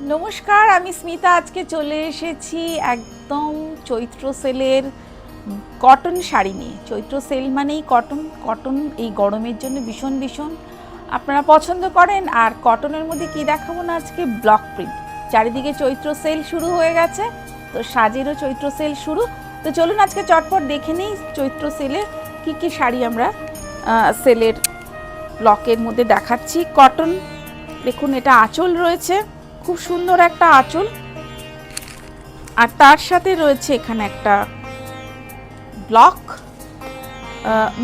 নমস্কার, আমি স্মিতা। আজকে চলে এসেছি একদম চৈত্র সেলের কটন শাড়ি নিয়ে। চৈত্র সেল মানেই কটন। কটন এই গরমের জন্য ভীষণ ভীষণ আপনারা পছন্দ করেন। আর কটনের মধ্যে কি দেখাবো না, আজকে ব্লক প্রিন্ট। চারিদিকে চৈত্র সেল শুরু হয়ে গেছে, তো সাজেরও চৈত্র সেল শুরু। তো চলুন আজকে চটপট দেখে নিই চৈত্র সেলে কি কি শাড়ি আমরা সেলের ব্লকের মধ্যে দেখাচ্ছি। কটন দেখুন, এটা আঁচল রয়েছে, খুব সুন্দর একটা আঁচল। আর তার সাথে রয়েছে এখানে একটা ব্লক,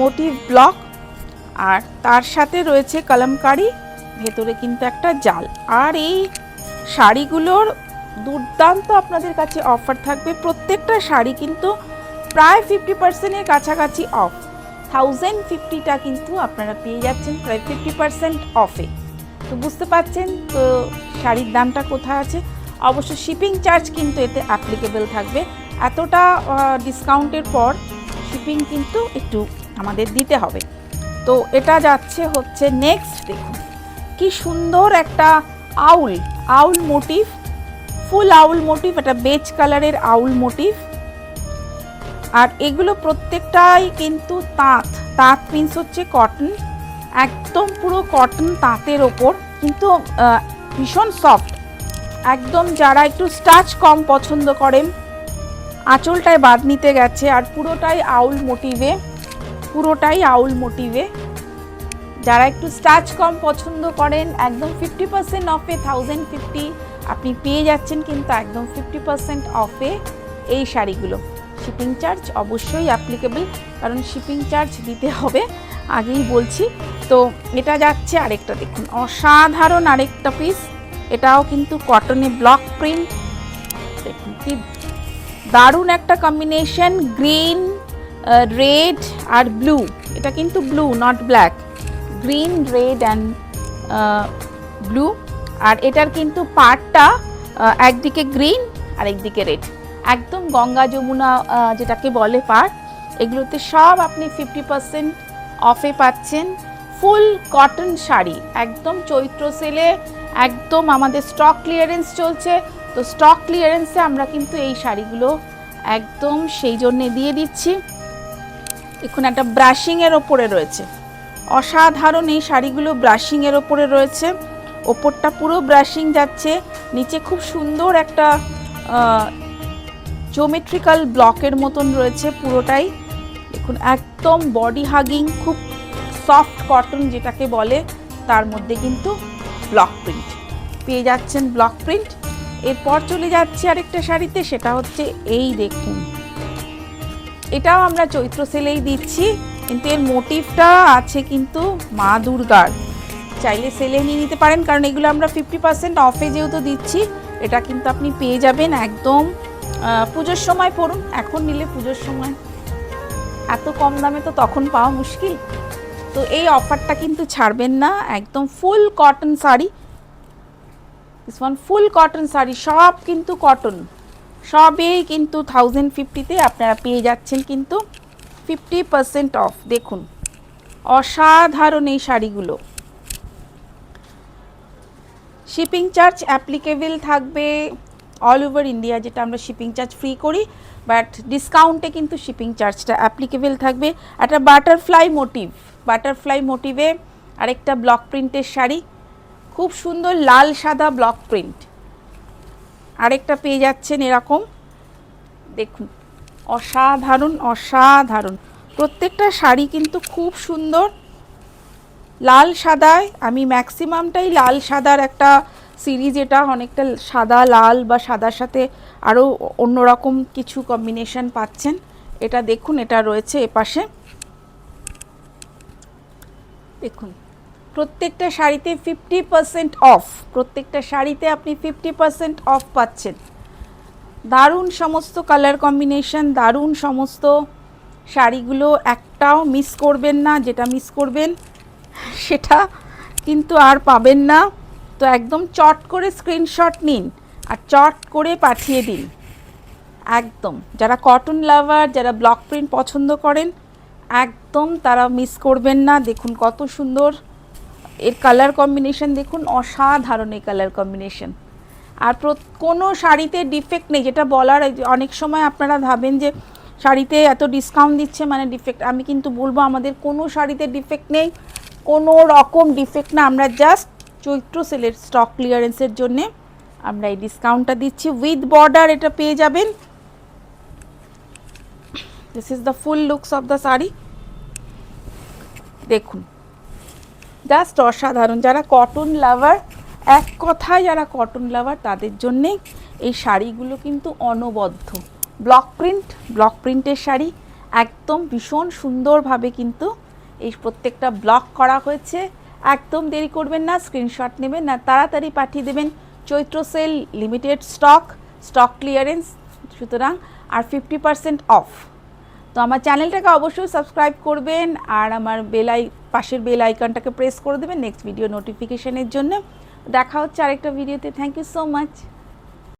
মোটিভ ব্লক। আর তার সাথে রয়েছে কলমকারি, ভেতরে কিন্তু একটা জাল। আর এই শাড়িগুলোর দুর্দান্ত আপনাদের কাছে অফার থাকবে। প্রত্যেকটা শাড়ি কিন্তু প্রায় 50%-এর কাছাকাছি অফ। 1050টা কিন্তু আপনারা পেয়ে যাচ্ছেন প্রায় 50% অফে। তো বুঝতে পারছেন তো শাড়ির দামটা কোথায় আছে। অবশ্য শিপিং চার্জ কিন্তু এতে অ্যাপ্লিকেবল থাকবে। এতটা ডিসকাউন্টের পর শিপিং কিন্তু একটু আমাদের দিতে হবে। তো এটা যাচ্ছে হচ্ছে নেক্সট। দেখুন কি সুন্দর একটা আউল মোটিভ, ফুল আউল মোটিভ। এটা বেজ কালারের আউল মোটিভ। আর এগুলো প্রত্যেকটাই কিন্তু তাঁত মিন্স হচ্ছে কটন, একদম পুরো কটন তাঁতের ওপর, কিন্তু ভীষণ সফট একদম। যারা একটু স্টাচ কম পছন্দ করেন, আঁচলটায় বাদ নিতে গেছে। আর পুরোটাই আউল মোটিভে যারা একটু স্টাচ কম পছন্দ করেন, একদম 50% অফে 1050 আপনি পেয়ে যাচ্ছেন কিন্তু একদম 50% অফে এই শাড়িগুলো। শিপিং চার্জ অবশ্যই অ্যাপ্লিকেবল, কারণ শিপিং চার্জ দিতে হবে, আগেই বলছি। তো এটা যাচ্ছে আরেকটা, দেখুন অসাধারণ আরেকটা পিস। এটাও কিন্তু কটনে ব্লক প্রিন্ট। দেখুন কি দারুণ একটা কম্বিনেশন, গ্রিন, রেড আর ব্লু। এটা কিন্তু blue, not black, green, red and blue. আর এটার কিন্তু পার্টটা একদিকে গ্রিন আর একদিকে রেড, একদম গঙ্গা যমুনা যেটাকে বলে পার্ট। এগুলোতে সব আপনি 50% অফে পাচ্ছেন। ফুল কটন শাড়ি একদম চৈত্র সেলে, একদম আমাদের স্টক ক্লিয়ারেন্স চলছে। তো স্টক ক্লিয়ারেন্সে আমরা কিন্তু এই শাড়িগুলো একদম সেই জন্যে দিয়ে দিচ্ছি। দেখুন একটা ব্রাশিংয়ের ওপরে রয়েছে, অসাধারণ এই শাড়িগুলো ব্রাশিংয়ের ওপরে রয়েছে। ওপরটা পুরো ব্রাশিং যাচ্ছে, নিচে খুব সুন্দর একটা জিওমেট্রিক্যাল ব্লকের মতন রয়েছে পুরোটাই। দেখুন একদম বডি হাগিং, খুব সফট কটন যেটাকে বলে, তার মধ্যে কিন্তু ব্লক প্রিন্ট পেয়ে যাচ্ছেন, ব্লক প্রিন্ট। এরপর চলে যাচ্ছে আরেকটা শাড়িতে, সেটা হচ্ছে এই দেখুন, এটাও আমরা চৈত্র সেলেই দিচ্ছি, কিন্তু এর মোটিভটা আছে কিন্তু মা দুর্গার। চাইলে সেলে নিয়ে নিতে পারেন, কারণ এগুলো আমরা 50% অফে যেহেতু দিচ্ছি, এটা কিন্তু আপনি পেয়ে যাবেন একদম পুজোর সময় পড়ুন। এখন নিলে পুজোর সময় এত কম দামে তো তখন পাওয়া মুশকিল। তো এই অফারটা কিন্তু ছাড়বেন না। একদম ফুল cotton sari, this one full cotton sari, সব কিন্তু কটন, সবেই কিন্তু 1050-তে আপনারা পেয়ে যাচ্ছেন কিন্তু 50% অফ। দেখুন অসাধারণ এই শাড়িগুলো। শিপিং চার্জ অ্যাপ্লিকেবল থাকবে অল ওভার ইন্ডিয়া, যেটা আমরা শিপিং চার্জ ফ্রি করি, বাট ডিসকাউন্টে কিন্তু শিপিং চার্জটা অ্যাপ্লিকেবল থাকবে। একটা বাটারফ্লাই মোটিভে আরেকটা ব্লক প্রিন্টের শাড়ি, খুব সুন্দর লাল সাদা ব্লক প্রিন্ট। আরেকটা পেয়ে যাচ্ছেন এরকম, দেখুন অসাধারণ প্রত্যেকটা শাড়ি কিন্তু খুব সুন্দর লাল সাদায়। আমি ম্যাক্সিমামটাই লাল সাদার একটা সিরিজ, এটা অনেকটা সাদা লাল বা সাদার সাথে আরও অন্যরকম কিছু কম্বিনেশন পাচ্ছেন। এটা দেখুন, এটা রয়েছে এপাশে, দেখুন প্রত্যেকটা শাড়িতে 50% অফ, প্রত্যেকটা শাড়িতে আপনি 50% অফ পাচ্ছেন। দারুণ সমস্ত কালার কম্বিনেশন, দারুণ সমস্ত শাড়িগুলো, একটাও মিস করবেন না। যেটা মিস করবেন সেটা কিন্তু আর পাবেন না। তো একদম চট করে স্ক্রিনশট নিন আর চট করে পাঠিয়ে দিন। একদম যারা কটন লাভার, যারা ব্লক প্রিন্ট পছন্দ করেন, একদম তারা মিস করবেন না। দেখুন কত সুন্দর এর কালার কম্বিনেশন, দেখুন অসাধারণ এই কালার কম্বিনেশন। আর কোনো শাড়িতে ডিফেক্ট নেই, যেটা বলার অনেক সময় আপনারা ভাবেন যে শাড়িতে এত ডিসকাউন্ট দিচ্ছে মানে ডিফেক্ট। আমি কিন্তু বলবো আমাদের কোনো শাড়িতে ডিফেক্ট নেই, কোনো রকম ডিফেক্ট না। আমরা জাস্ট চৈত্র সেলের স্টক ক্লিয়ারেন্সের জন্যে আমরা এই ডিসকাউন্টটা দিচ্ছি। উইথ বর্ডার এটা পেয়ে যাবেন। This is the full looks of the sari. দেখুন জাস্ট অসাধারণ। যারা কটন লাভার, এক কথায় যারা কটন লাভার তাদের জন্যে এই শাড়িগুলো কিন্তু অনবদ্য। ব্লক প্রিন্টের শাড়ি, একদম ভীষণ সুন্দরভাবে কিন্তু এই প্রত্যেকটা ব্লক করা হয়েছে। একদম দেরি করবেন না, স্ক্রিনশট নেবেন না, তাড়াতাড়ি পাঠিয়ে দেবেন। চৈত্র সেল, লিমিটেড স্টক ক্লিয়ারেন্স সুতরাং, আর 50% অফ। তো আমার চ্যানেলটাকে অবশ্যই সাবস্ক্রাইব করবেন আর আমার পাশের বেল আইকনটাকে প্রেস করে দেবেন নেক্সট ভিডিও নোটিফিকেশনের জন্য। দেখা হচ্ছে আরেকটা ভিডিওতে। Thank you so much.